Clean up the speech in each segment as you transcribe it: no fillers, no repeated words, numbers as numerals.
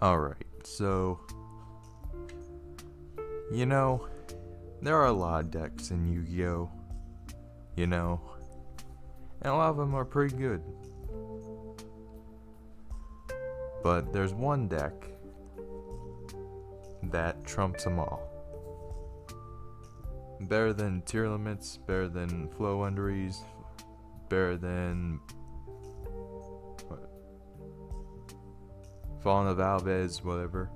Alright, so, you know, there are a lot of decks in Yu-Gi-Oh! You know, and a lot of them are pretty good. But there's one deck that trumps them all. Better than tier limits, better than flow underies, better than Fallen of Alves, whatever.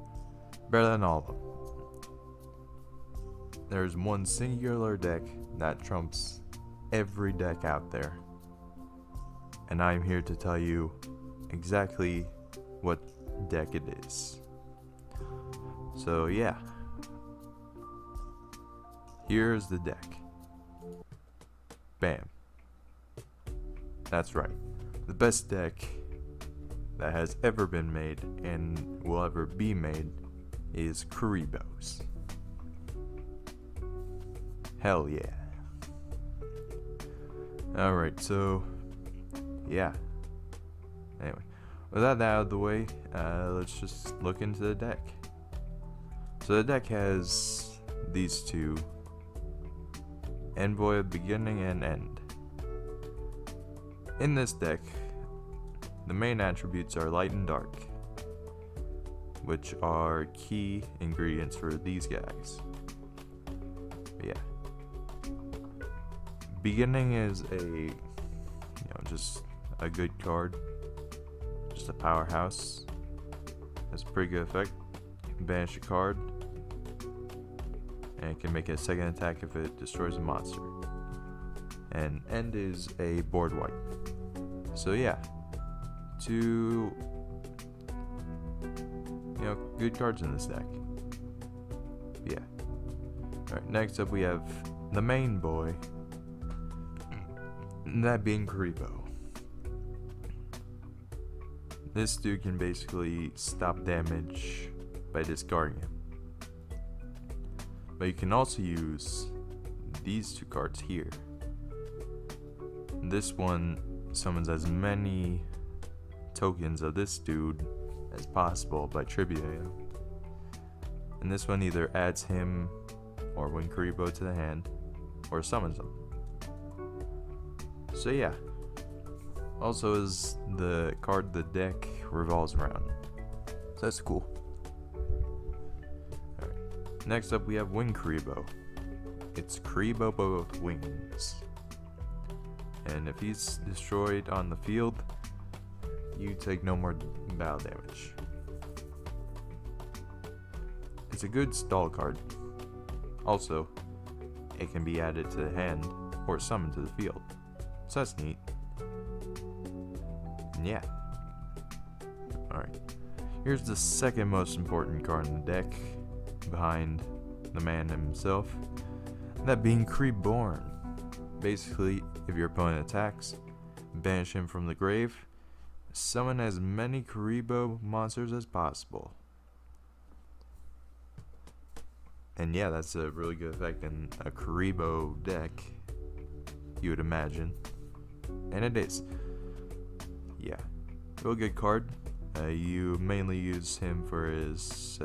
Better than all of them. There's one singular deck that trumps every deck out there. And I'm here to tell you exactly what deck it is. So yeah. Here's the deck. Bam. That's right. The best deck that has ever been made and will ever be made is Kuribo's. Hell yeah. Alright, so yeah. Anyway, with that out of the way, let's just look into the deck. So the deck has these two: Envoy of Beginning and End. In this deck, the main attributes are Light and Dark, which are key ingredients for these guys. But yeah. Beginning is just a good card. Just a powerhouse. Has a pretty good effect. Banish a card. And it can make a second attack if it destroys a monster. And End is a board wipe. So yeah. Two good cards in this deck. Yeah. Alright, next up we have the main boy. That being Kuribo. This dude can basically stop damage by discarding him. But you can also use these two cards here. This one summons as many tokens of this dude as possible by tributing him. And this one either adds him or when Kuribo to the hand, or summons him. So yeah. Also is the card the deck revolves around. So that's cool. Alright. Next up we have Wing Kuribo. It's Kuribo but with wings. And if he's destroyed on the field, you take no more battle damage. It's a good stall card. Also, it can be added to the hand or summoned to the field. So that's neat. And yeah. Alright. Here's the second most important card in the deck, behind the man himself. That being Reborn. Basically, if your opponent attacks, banish him from the grave. Summon as many Kuribo monsters as possible. And yeah, that's a really good effect in a Kuribo deck, you would imagine. And it is. Yeah. Real good card. You mainly use him for his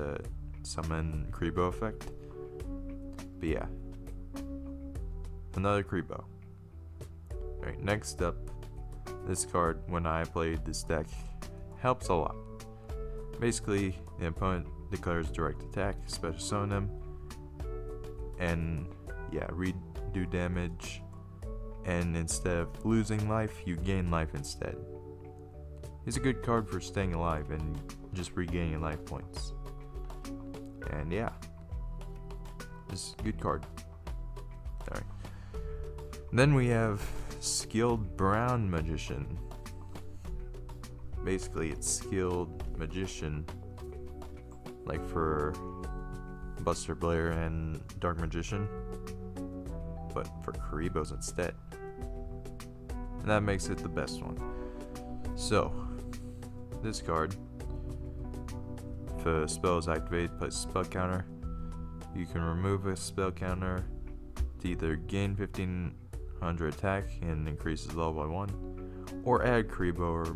summon Kuribo effect. But yeah. Another Kuribo. Alright, next up. This card, when I played this deck, helps a lot. Basically, the opponent declares direct attack, special summon him, and yeah, redo damage, and instead of losing life, you gain life instead. He's a good card for staying alive and just regaining life points. And yeah, it's a good card. Alright. Then we have Skilled Brown Magician. Basically, it's Skilled Magician, like for Buster Blair and Dark Magician, but for Kuribo's instead. And that makes it the best one. So, this card, if a spell is activated, place a spell counter. You can remove a spell counter to either gain 1500 attack and increases level by 1, or add Kuribo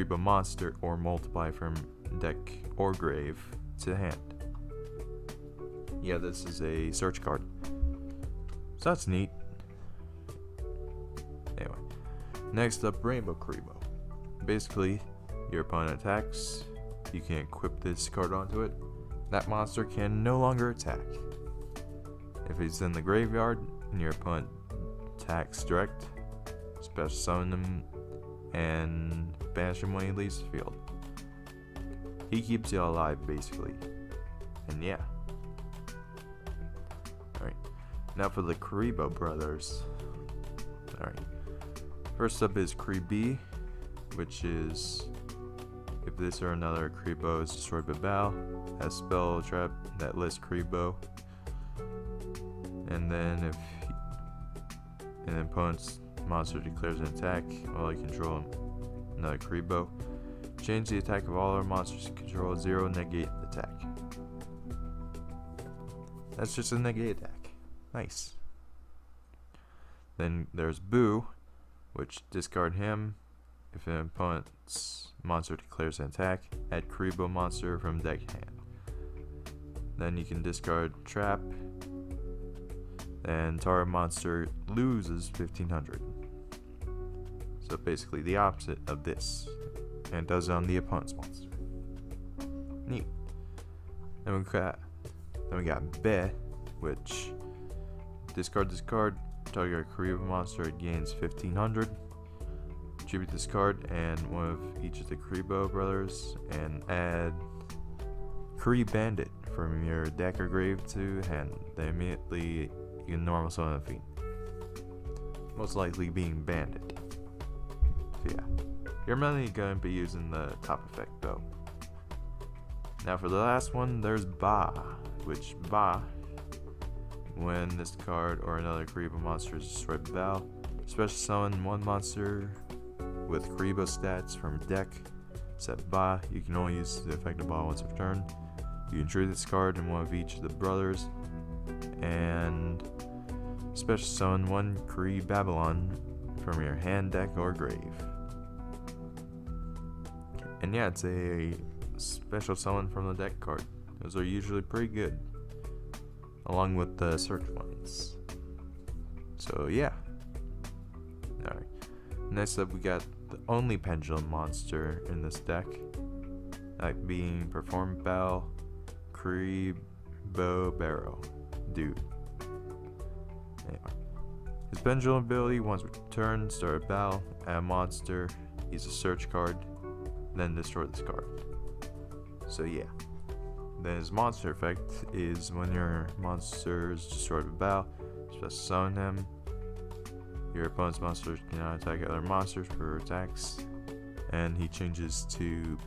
creep a monster or multiply from deck or grave to hand. Yeah, this is a search card. So that's neat. Anyway, next up, Rainbow Kribo. Basically, your opponent attacks, you can equip this card onto it. That monster can no longer attack. If he's in the graveyard and your opponent attacks direct, special summon him and banish him when he leaves the field. He keeps you alive basically. And yeah. Alright. Now for the Kribo brothers. Alright. First up is Kribi, which is if this or another Kribo is destroyed by battle, has spell trap that lists Kribo. And then if an opponent's monster declares an attack while you control another Kribo, change the attack of all our monsters to control 0, negate attack. That's just a negate attack. Nice. Then there's Boo, which discard him if an opponent's monster declares an attack, add Kribo monster from deck to hand. Then you can discard Trap, and target monster loses 1500. So basically the opposite of this, and does it on the opponent's monster. Neat. Then we got Be, which discard this card, target a Kribo monster, it gains 1500. Tribute this card and one of each of the Kribo brothers, and add Kree Bandit from your deck or grave to hand. Then immediately you can normal summon a fiend, most likely being Bandit. So yeah, you're mainly going to be using the top effect though. Now for the last one, there's Ba, which Ba, when this card or another Kribo monster is destroyed by battle, special summon one monster with Kribo stats from deck. Set Ba, you can only use the effect of Ba once per turn. You can trade this card in one of each of the brothers, and special summon one Kree Babylon from your hand, deck, or grave. And yeah, it's a special summon from the deck card. Those are usually pretty good, along with the search ones. So yeah. Alright. Next up, we got the only pendulum monster in this deck, that being Perform Bell Kribo Barrow Dude. Anyway, his pendulum ability, once per turn, start a battle, add a monster, use a search card, then destroy this card. So yeah. Then his monster effect is when your monster is destroyed by battle, just summon him. Your opponent's monsters cannot attack other monsters for attacks, and he changes to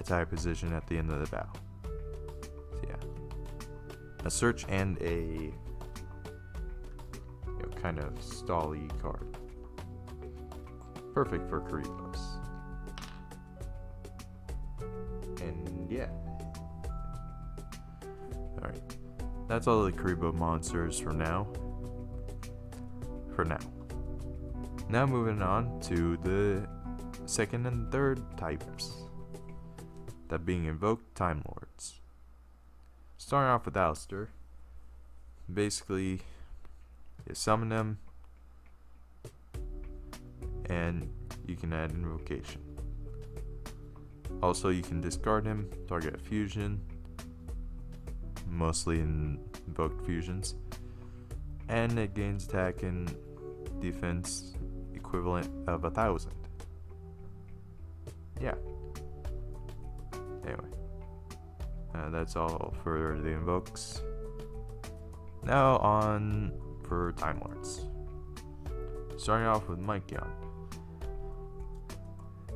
attack position at the end of the battle. So yeah, a search and a kind of stally card, perfect for Kribos. And yeah, all right, that's all the Kribo monsters for now. Now moving on to the second and third types, that being invoked Time Lords. Starting off with Alistair, basically you summon them and you can add invocation. Also, you can discard him, target a fusion, mostly invoked fusions, and it gains attack and defense equivalent of 1000. Yeah. Anyway, that's all for the invokes. Now on for Time Lords. Starting off with Mikeon.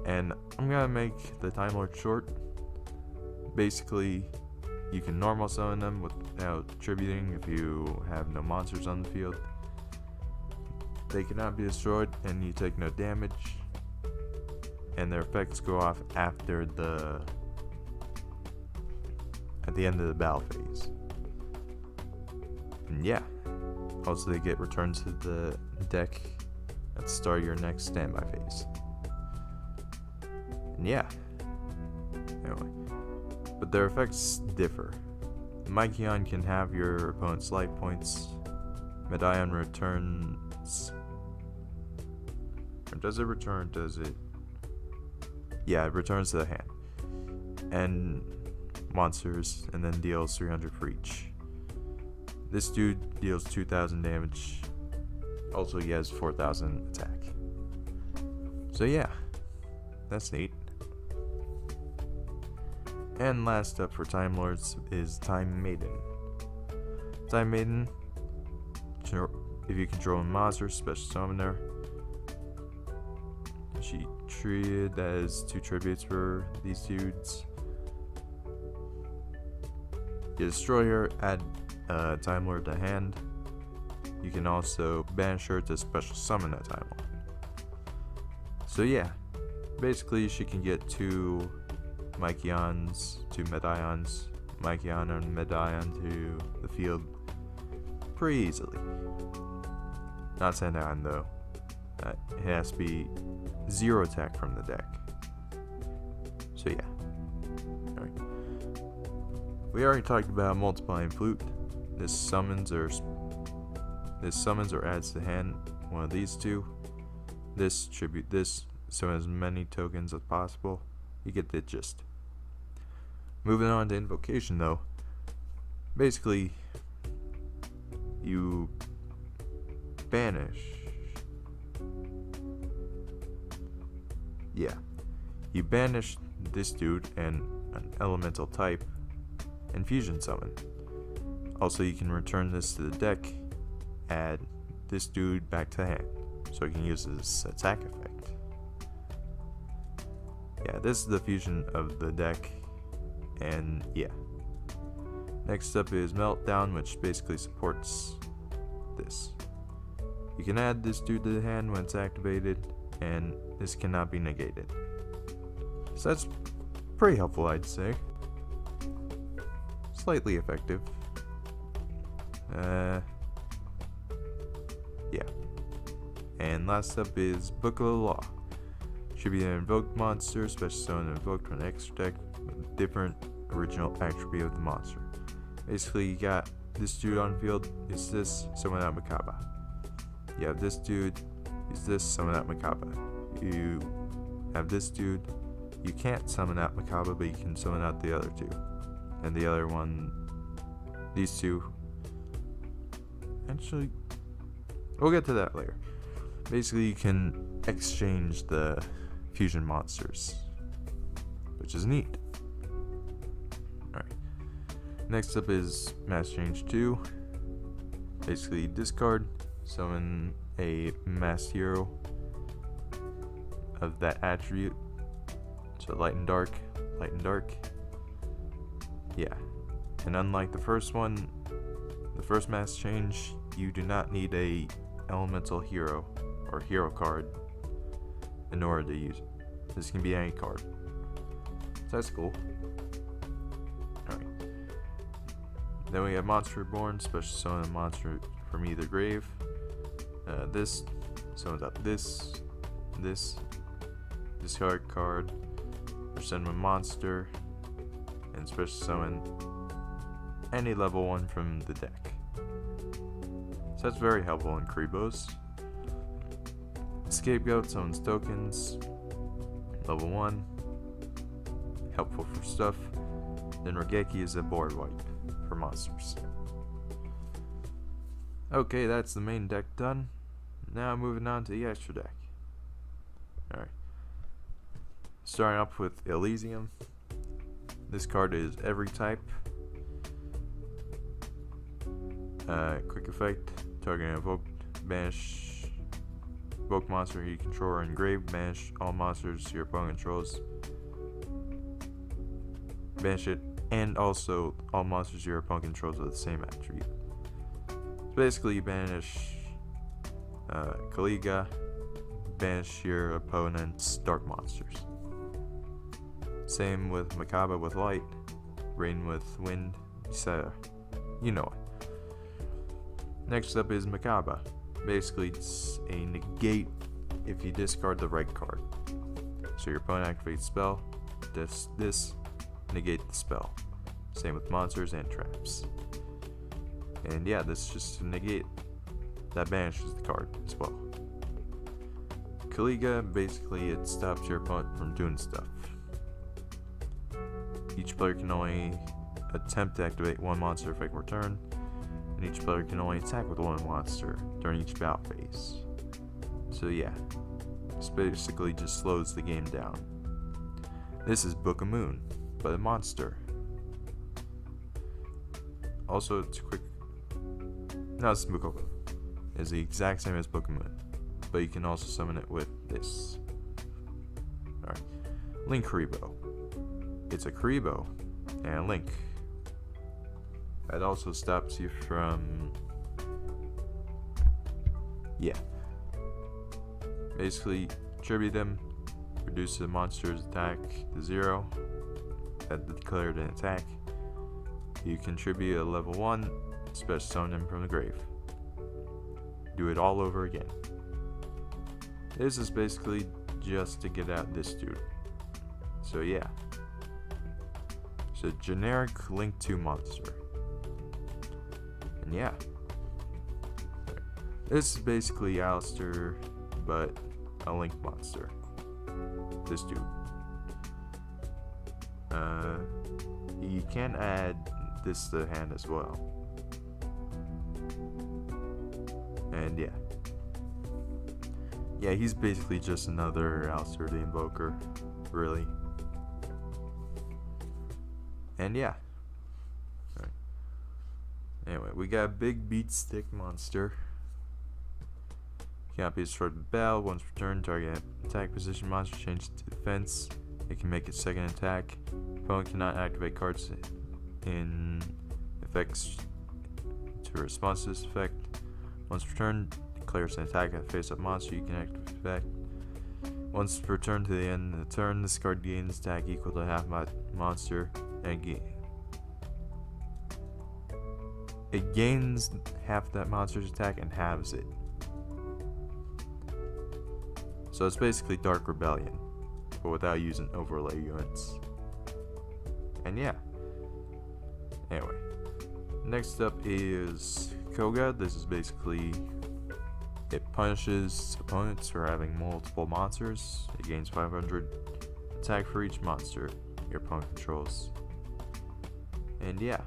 And I'm gonna make the Time Lord short. Basically, you can normal summon them without tributing if you have no monsters on the field. They cannot be destroyed and you take no damage, and their effects go off at the end of the battle phase. And yeah, also they get returned to the deck at the start of your next standby phase. Yeah. Anyway. But their effects differ. Mykion can have your opponent's life points. Medion returns. Or does it return? Does it? Yeah, it returns to the hand. And monsters, and then deals 300 for each. This dude deals 2,000 damage. Also, he has 4,000 attack. So yeah, that's neat. And last up for Time Lords is Time Maiden. Time Maiden, if you control a monster, special summon her. She treated as 2 tributes for these dudes. You destroy her, add Time Lord to hand. You can also banish her to special summon a Time Lord. So yeah, basically she can get 2 Mykions, 2 Medions, Mykion and Medion to the field pretty easily. Not Sandion though. It has to be 0 attack from the deck. So yeah. Alright. We already talked about multiplying flute. This summons or adds to hand one of these 2. This tribute this, so as many tokens as possible. You get the gist. Moving on to invocation though. Basically, you banish. Yeah. You banish this dude and an elemental type and fusion summon. Also, you can return this to the deck, add this dude back to hand, so you can use this attack effect. Yeah, this is the fusion of the deck, and yeah. Next up is Meltdown, which basically supports this. You can add this dude to the hand when it's activated, and this cannot be negated. So that's pretty helpful, I'd say. Slightly effective. Yeah. And last up is Book of the Law. Should be an invoked monster, special summon invoked from an extra deck with a different original attribute of the monster. Basically, you got this dude on field, is this, summon out Makaba. You have this dude, is this, summon out Makaba. You have this dude, you can't summon out Makaba, but you can summon out the other 2. And the other one, these 2. Actually, we'll get to that later. Basically, you can exchange the fusion monsters, which is neat. Alright. Next up is Mass Change 2. Basically, discard, summon a mass hero of that attribute. So light and dark, light and dark. Yeah. And unlike the first one, the first mass change, you do not need a elemental hero or hero card in order to use it. This can be any card. So that's cool. Alright. Then we have Monster Reborn, special summon a monster from either grave. This summons out this, discard card, or send a monster, and special summon any level 1 from the deck. So that's very helpful in Kribos. Scapegoat summons tokens, level 1, helpful for stuff. Then Regeki is a board wipe for monsters. Okay, that's the main deck done. Now moving on to the extra deck. Alright. Starting off with Elysium. This card is every type. Quick effect. Target invoked. Banish. Invoke monster you control or engrave. Banish all monsters your opponent controls. Banish it. And also all monsters your opponent controls with the same attribute. So basically you banish Kaliga. Banish your opponent's dark monsters. Same with Makaba with light, Rain with wind, etc. You know it. Next up is Makaba. Basically, it's a negate if you discard the right card. So your opponent activates spell, this negate the spell. Same with monsters and traps. And yeah, this is just to negate. That banishes the card as well. Kaliga, basically it stops your opponent from doing stuff. Each player can only attempt to activate one monster effect per turn, and each player can only attack with one monster during each battle phase. So yeah, this basically just slows the game down. This is Book of Moon, but a monster. Also, it's quick. No, it's Book of Moon. It's the exact same as Book of Moon, but you can also summon it with this. Alright, Link Karibo. It's a Karibo and a Link. That also stops you from, basically tribute them, reduce the monster's attack to 0 that declared an attack. You contribute a level 1, special summon him from the grave. Do it all over again. This is basically just to get out this dude. So yeah, it's a generic Link 2 monster. And yeah, this is basically Alistair, but a Link monster. This dude. You can add this to the hand as well. And yeah, he's basically just another Alistair the Invoker, really. And yeah. Right. Anyway, we got a big beat stick monster. Cannot be destroyed with battle. Once per turn, target attack position monster changes to defense. It can make its second attack. Opponent cannot activate cards in effects to response to this effect. Once per turn, declares an attack at face-up monster you can activate effect. Once per turn to the end of the turn, this card gains attack equal to half my monster, and it gains half that monster's attack and halves it. So it's basically Dark Rebellion, but without using overlay units. And yeah. Anyway, next up is Koga. This is basically, it punishes opponents for having multiple monsters. It gains 500 attack for each monster your opponent controls. And yeah.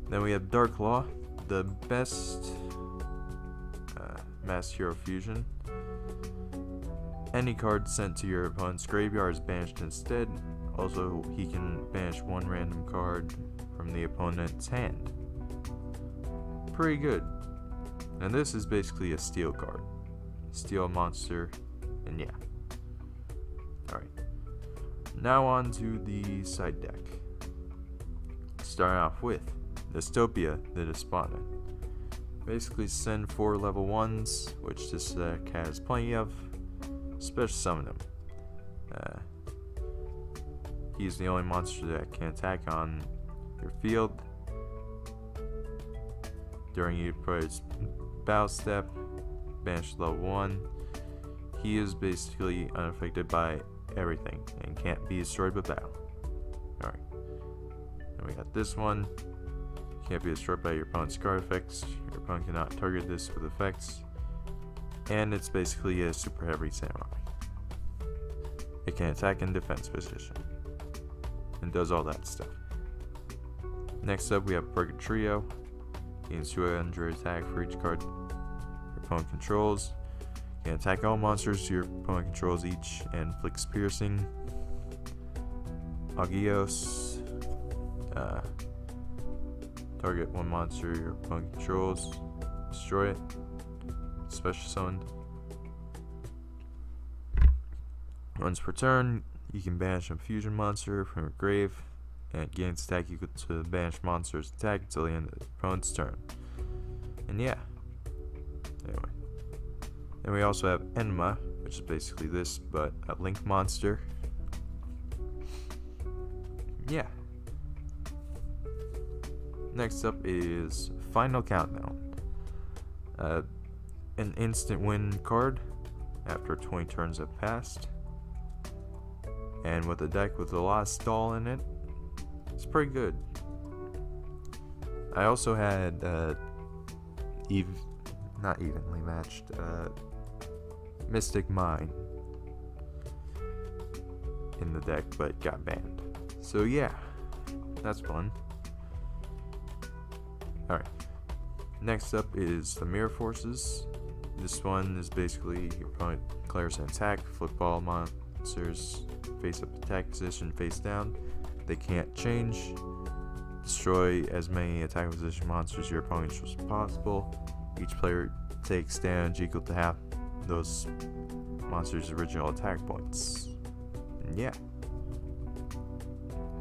Then we have Dark Law, the best Mass Hero Fusion. Any card sent to your opponent's graveyard is banished instead. Also, he can banish one random card from the opponent's hand. Pretty good. And this is basically a steel card. Steel monster, and yeah. Alright. Now on to the side deck. Starting off with Dystopia, the Despondent. Basically send 4 level 1s, which this deck has plenty of. Special summon him. He's the only monster that can attack on your field during your opponent's battle step. Banish level 1. He is basically unaffected by everything and can't be destroyed by battle. Alright. Then we got this one. Can't be destroyed by your opponent's card effects. Your opponent cannot target this with effects. And it's basically a super heavy samurai. It can attack in defense position. And does all that stuff. Next up we have Perfect Trio. Gains 200 attack for each card your opponent controls. Can attack all monsters your opponent controls each and inflicts piercing. Agios. Target one monster your opponent controls. Destroy it. Special summoned. Once per turn, you can banish a fusion monster from your grave, and it gains attack equal to the banished monster's attack until the end of the opponent's turn. And yeah. Anyway. Then we also have Enma, which is basically this, but a Link monster. Yeah. Next up is Final Countdown. An instant win card after 20 turns have passed. and with a deck with a lot of stall in it, it's pretty good. I also had not evenly matched Mystic Mine in the deck, but got banned. So yeah, that's fun. Alright, next up is the Mirror Forces. This one is basically your opponent declares an attack, football monsters face up attack position, face down. They can't change. Destroy as many attack position monsters your opponent as possible. Each player takes damage equal to half those monsters' original attack points. And yeah.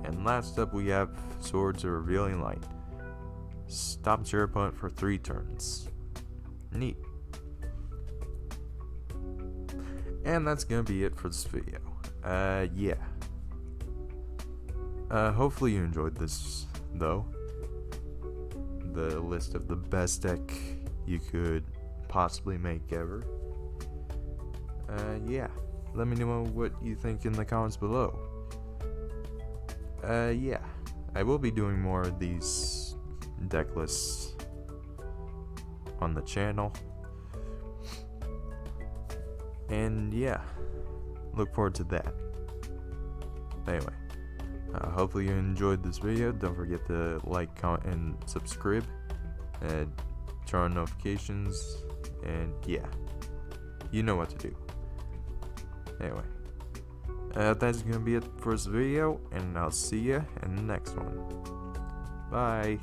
And last up we have Swords of Revealing Light. Stops your opponent for 3 turns. Neat. And that's gonna be it for this video. Yeah. Hopefully you enjoyed this, though. The list of the best deck you could possibly make ever. Yeah. Let me know what you think in the comments below. Yeah. I will be doing more of these deck lists on the channel. And yeah, look forward to that. Anyway, hopefully you enjoyed this video. Don't forget to like, comment, and subscribe, and turn on notifications, and yeah, you know what to do. Anyway, that's gonna be it for this video, and I'll see ya in the next one. Bye.